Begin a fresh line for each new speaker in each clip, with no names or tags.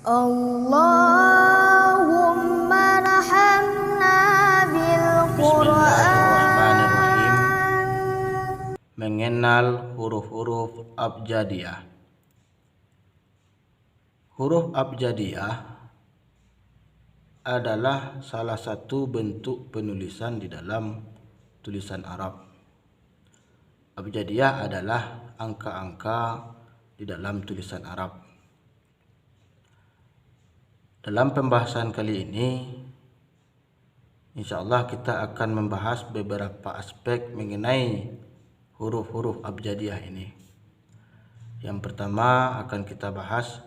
Allahumma rahamna bil
Bismillahirrahmanirrahim.
Qur'an.
Mengenal huruf-huruf abjadiyah. Huruf abjadiyah adalah salah satu bentuk penulisan di dalam tulisan Arab. Abjadiyah adalah angka-angka di dalam tulisan Arab. Dalam pembahasan kali ini, insyaallah kita akan membahas beberapa aspek mengenai huruf-huruf abjadiyah ini. Yang pertama akan kita bahas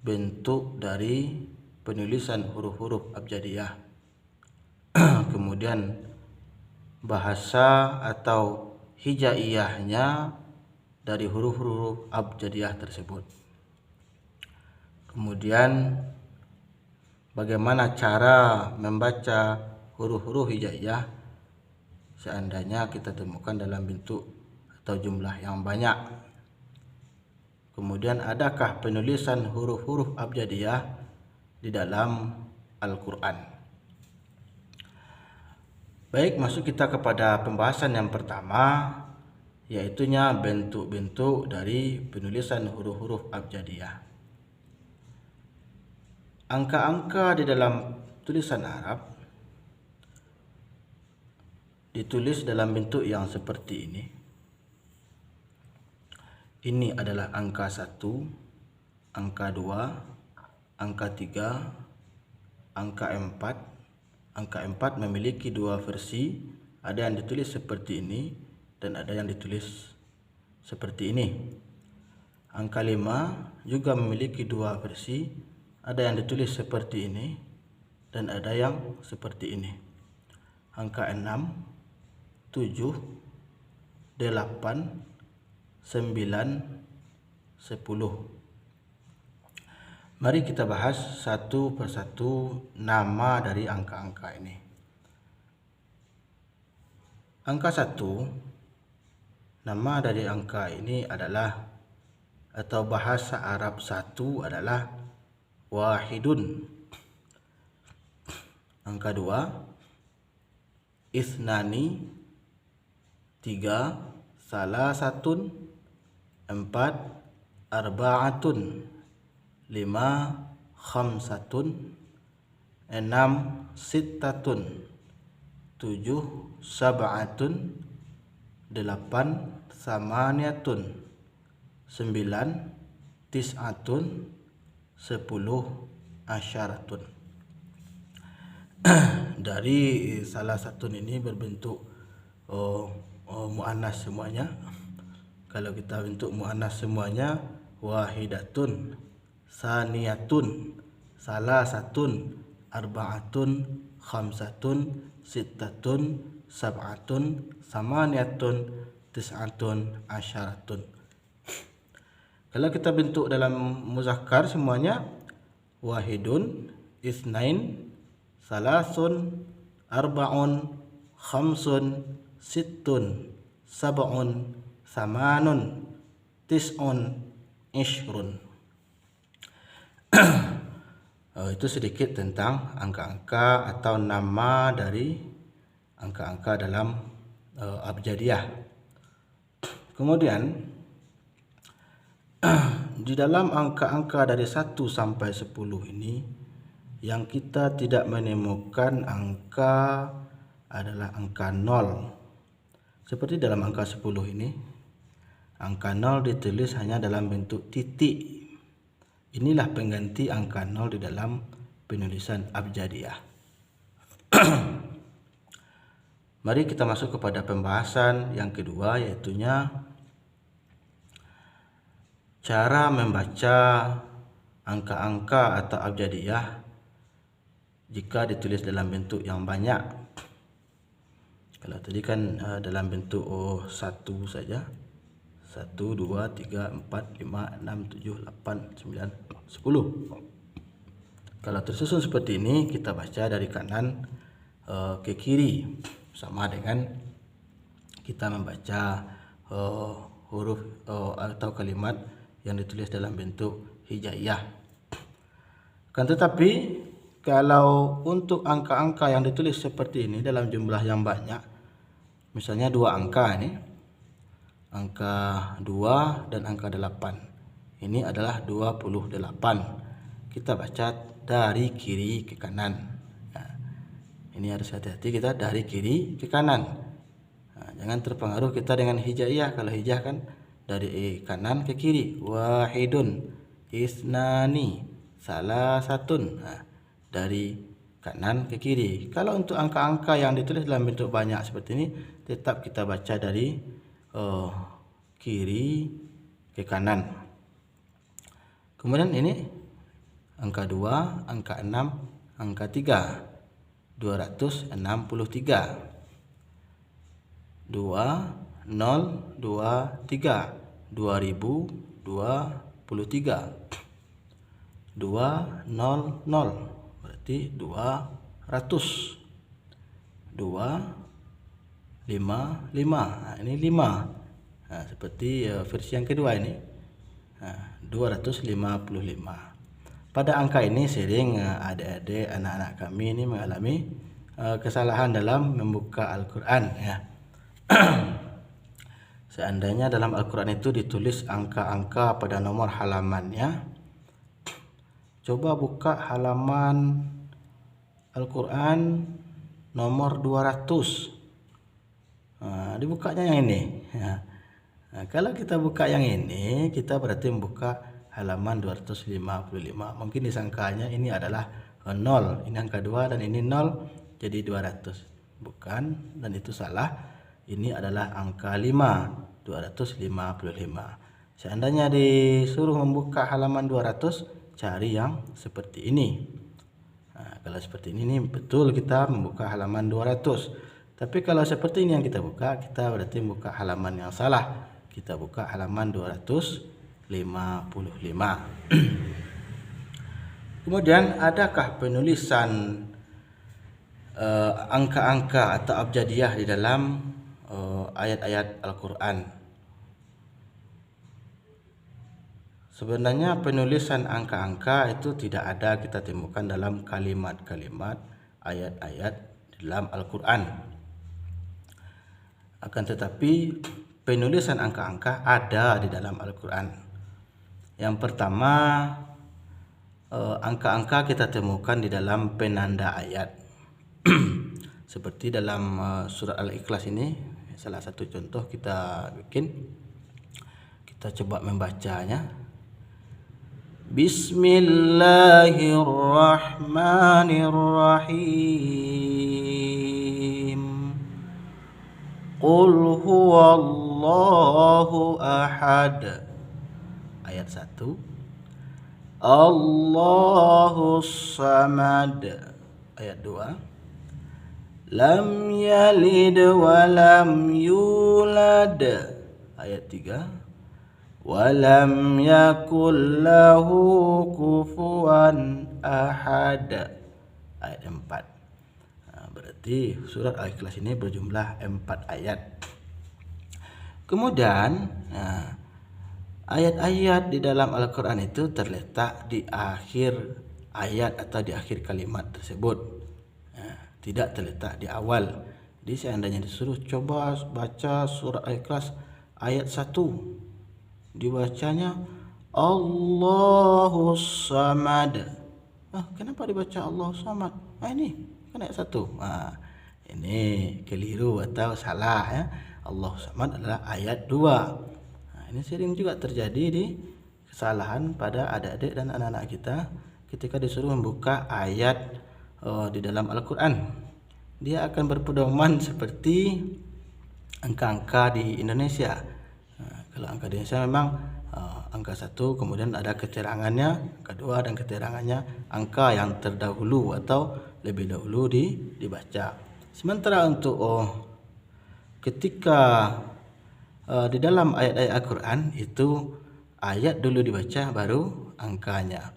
bentuk dari penulisan huruf-huruf abjadiyah. Kemudian bahasa atau hijaiyahnya dari huruf-huruf abjadiyah tersebut. Kemudian bagaimana cara membaca huruf-huruf hijaiyah seandainya kita temukan dalam bentuk atau jumlah yang banyak. Kemudian adakah penulisan huruf-huruf abjadiyah di dalam Al-Quran? Baik, masuk kita kepada pembahasan yang pertama, yaitunya bentuk-bentuk dari penulisan huruf-huruf abjadiyah. Angka-angka di dalam tulisan Arab ditulis dalam bentuk yang seperti ini. Ini adalah angka 1, angka 2, angka 3, angka 4. Angka 4 memiliki dua versi, ada yang ditulis seperti ini dan ada yang ditulis seperti ini. Angka 5 juga memiliki dua versi, ada yang ditulis seperti ini dan ada yang seperti ini. Angka 6, 7, 8, 9, 10. Mari kita bahas satu persatu nama dari angka-angka ini. Angka 1, nama dari angka ini adalah, atau bahasa Arab 1 adalah wahidun. Angka 2, isnani, 3, salasatun, 4, arba'atun, 5, khamsatun, 6, sittatun, 7, sab'atun, 8, samaniyatun, 9, tis'atun, 10, asyaratun. Dari salah satu ini berbentuk muannas semuanya. Kalau kita bentuk muannas semuanya, wahidatun, saniyatun, salasatun, arba'atun, khamsatun, sittatun, sab'atun, samaniyatun, tis'atun, asyaratun. Kalau kita bentuk dalam muzakkar semuanya, wahidun, isnain, salasun, arba'un, khamsun, sittun, sab'un, samanun, tis'un, ishrun. Itu sedikit tentang angka-angka atau nama dari angka-angka dalam abjadiyah. Kemudian di dalam angka-angka dari 1 sampai 10 ini, yang kita tidak menemukan angka adalah angka 0. Seperti dalam angka 10 ini, angka 0 ditulis hanya dalam bentuk titik. Inilah pengganti angka 0 di dalam penulisan abjadiyah. Mari kita masuk kepada pembahasan yang kedua, yaitunya cara membaca angka-angka atau abjadiyah jika ditulis dalam bentuk yang banyak. Kalau tadi kan dalam bentuk 1 saja. 1, 2, 3, 4, 5, 6, 7, 8, 9, 10. Kalau tersusun seperti ini, kita baca dari kanan ke kiri, sama dengan kita membaca huruf atau kalimat yang ditulis dalam bentuk hijaiyah. Akan tetapi kalau untuk angka-angka yang ditulis seperti ini dalam jumlah yang banyak, misalnya 2 angka ini, angka 2 dan angka 8. Ini adalah 28. Kita baca dari kiri ke kanan. Nah, ini harus hati-hati kita dari kiri ke kanan. Nah, jangan terpengaruh kita dengan hijaiyah. Kalau hijah kan dari kanan ke kiri. Wahidun, isnani, salasatun. Nah, dari kanan ke kiri. Kalau untuk angka-angka yang ditulis dalam bentuk banyak seperti ini, tetap kita baca dari kiri ke kanan. Kemudian ini angka 2, angka 6, angka 3. 263. 2023. 200 berarti 200. 255. Nah, ini 5. Nah, seperti versi yang kedua ini. Nah, 255. Pada angka ini sering adik-adik anak-anak kami ini mengalami kesalahan dalam membuka Al-Quran, ya. Seandainya dalam Al-Quran itu ditulis angka-angka pada nomor halamannya, coba buka halaman Al-Quran nomor 200. Dibukanya yang ini, ya. Nah, kalau kita buka yang ini, kita berarti membuka halaman 255. Mungkin disangkanya ini adalah 0, ini angka 2 dan ini 0, jadi 200. Bukan, dan itu salah. Ini adalah angka 5, 255. Seandainya disuruh membuka halaman 200, cari yang seperti ini. Nah, kalau seperti ini betul kita membuka halaman 200. Tapi kalau seperti ini yang kita buka, kita berarti membuka halaman yang salah. Kita buka halaman 255. Kemudian adakah penulisan angka-angka atau abjadiyah di dalam ayat-ayat Al-Quran? Sebenarnya penulisan angka-angka itu tidak ada kita temukan dalam kalimat-kalimat ayat-ayat dalam Al-Quran. Akan tetapi penulisan angka-angka ada di dalam Al-Quran. Yang pertama, angka-angka kita temukan di dalam penanda ayat. Seperti dalam surat Al-Ikhlas ini, salah satu contoh kita bikin. Kita coba membacanya. Bismillahirrahmanirrahim. Qul huwallahu ahad. Ayat 1. Allahus samad. Ayat 2. Lam yalid wa lam yulad. Ayat 3. Wa lam yakul lahu kufuwan ahad. Ayat 4. Berarti surat Al-Ikhlas ini berjumlah 4 ayat. Kemudian ayat-ayat di dalam Al-Quran itu terletak di akhir ayat atau di akhir kalimat tersebut, tidak terletak di awal. Jadi seandainya disuruh coba baca surat Al-Ikhlas ayat 1, dibacanya Allahus samad. Kenapa dibaca Allahus samad? Ini kan ayat 1. Ini keliru atau salah, ya. Allahus samad adalah ayat 2. Ini sering juga terjadi di kesalahan pada adik-adik dan anak-anak kita ketika disuruh membuka ayat di dalam Al-Quran. Dia akan berpedoman seperti angka-angka di Indonesia. Kalau angka di Indonesia memang angka 1, kemudian ada keterangannya, kedua dan keterangannya angka yang terdahulu atau lebih dahulu dibaca. Sementara untuk ketika di dalam ayat-ayat Al-Quran itu ayat dulu dibaca baru angkanya.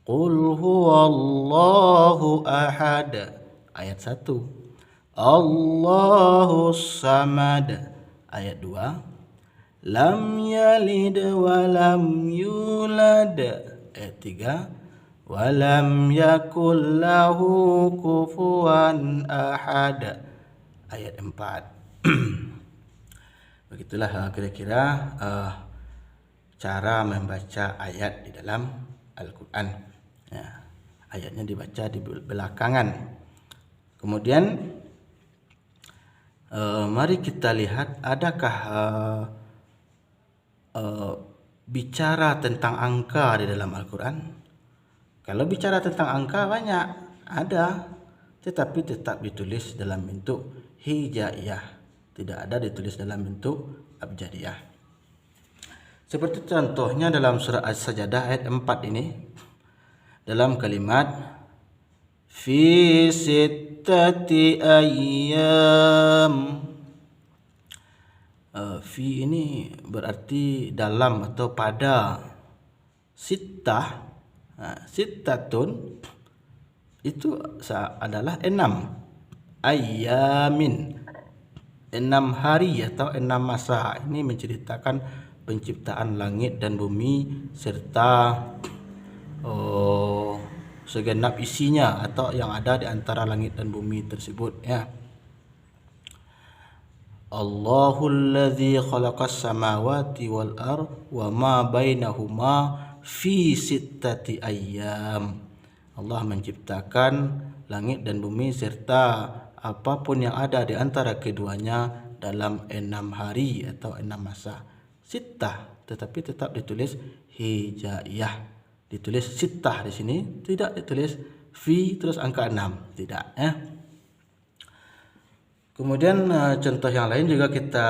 Qul huwallahu ahad. Ayat 1. Allahus samad. Ayat 2. Lam yalid wa lam yulad. Ayat 3. walam yakul lahu kufuwan ahad. Ayat 4. Begitulah kira-kira cara membaca ayat di dalam Al-Quran. Ya, ayatnya dibaca di belakangan. Kemudian mari kita lihat adakah bicara tentang angka di dalam Al-Quran. Kalau bicara tentang angka banyak, ada, tetapi tetap ditulis dalam bentuk hijaiyah, tidak ada ditulis dalam bentuk abjadiyah. Seperti contohnya dalam surah As-Sajdah ayat 4 ini, dalam kalimat fi sittati ayyam. Fi ini berarti dalam atau pada. Sittah, sittatun itu adalah 6 ayyamin, 6 hari atau 6 masa. Ini menceritakan penciptaan langit dan bumi serta segenap isinya atau yang ada di antara langit dan bumi tersebut, ya. Allahul ladzi khalaqas samawati wal ard wa ma bainahuma fi sittati ayyam. Allah menciptakan langit dan bumi serta apapun yang ada di antara keduanya dalam 6 hari atau 6 masa. Sittah, tetapi tetap ditulis hijaiyah. Ditulis sittah di sini, tidak ditulis fi terus angka 6, tidak, ya. Kemudian contoh yang lain juga kita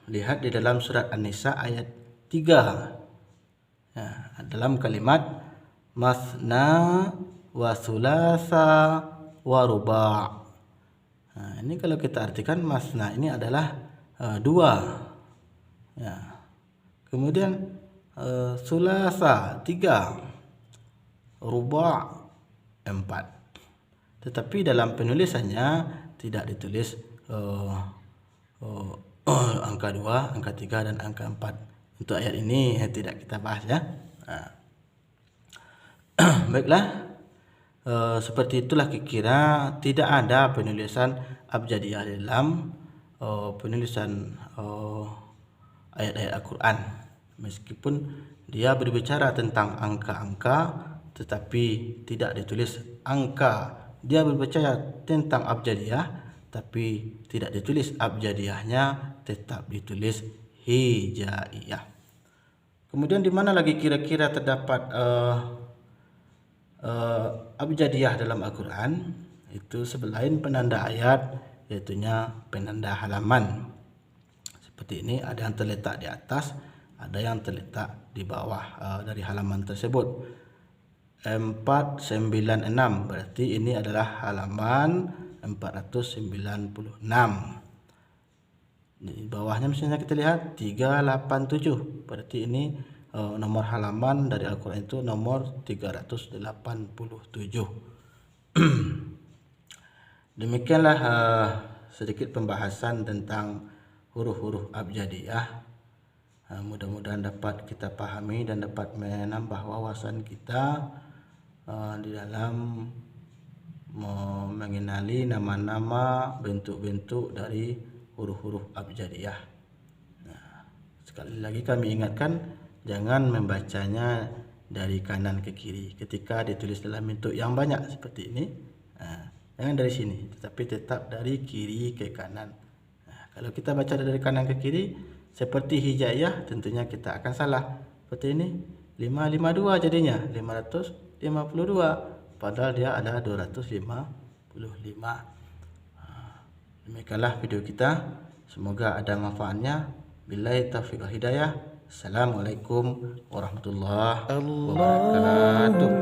lihat di dalam surat An-Nisa ayat 3. Ya, dalam kalimat masna wa thulatha wa ruba'. Nah, ini kalau kita artikan masna ini adalah 2. Ya. Kemudian thulatha 3, ruba' 4. Tetapi dalam penulisannya tidak ditulis angka 2, angka 3 dan angka 4. Untuk ayat ini tidak kita bahas, ya. Baiklah, seperti itulah kira tidak ada penulisan abjadiyah dalam penulisan ayat-ayat Al-Quran. Meskipun dia berbicara tentang angka-angka, tetapi tidak ditulis angka. Dia berbicara tentang abjadiyah, tapi tidak ditulis abjadiyahnya, tetap ditulis hijaiyah. Kemudian di mana lagi kira-kira terdapat abjadiyah dalam Al-Quran? Itu selain penanda ayat, yaitunya penanda halaman. Seperti ini, ada yang terletak di atas, ada yang terletak di bawah dari halaman tersebut. 496 berarti ini adalah halaman 496. Di bawahnya misalnya kita lihat 387, berarti ini nomor halaman dari Al-Quran itu nomor 387. Demikianlah sedikit pembahasan tentang huruf-huruf abjadiyah. Mudah-mudahan dapat kita pahami dan dapat menambah wawasan kita di dalam mengenali nama-nama, bentuk-bentuk dari huruf-huruf abjadiyah. Nah, sekali lagi kami ingatkan, jangan membacanya dari kanan ke kiri. Ketika ditulis dalam bentuk yang banyak seperti ini, jangan dari sini, tetapi tetap dari kiri ke kanan. Nah, kalau kita baca dari kanan ke kiri seperti hijaiyah, tentunya kita akan salah. Seperti ini, 552 jadinya 552, padahal dia ada 255. Demikianlah video kita, semoga ada manfaatnya. Billahi taufiq wal hidayah. Assalamualaikum warahmatullahi wabarakatuh.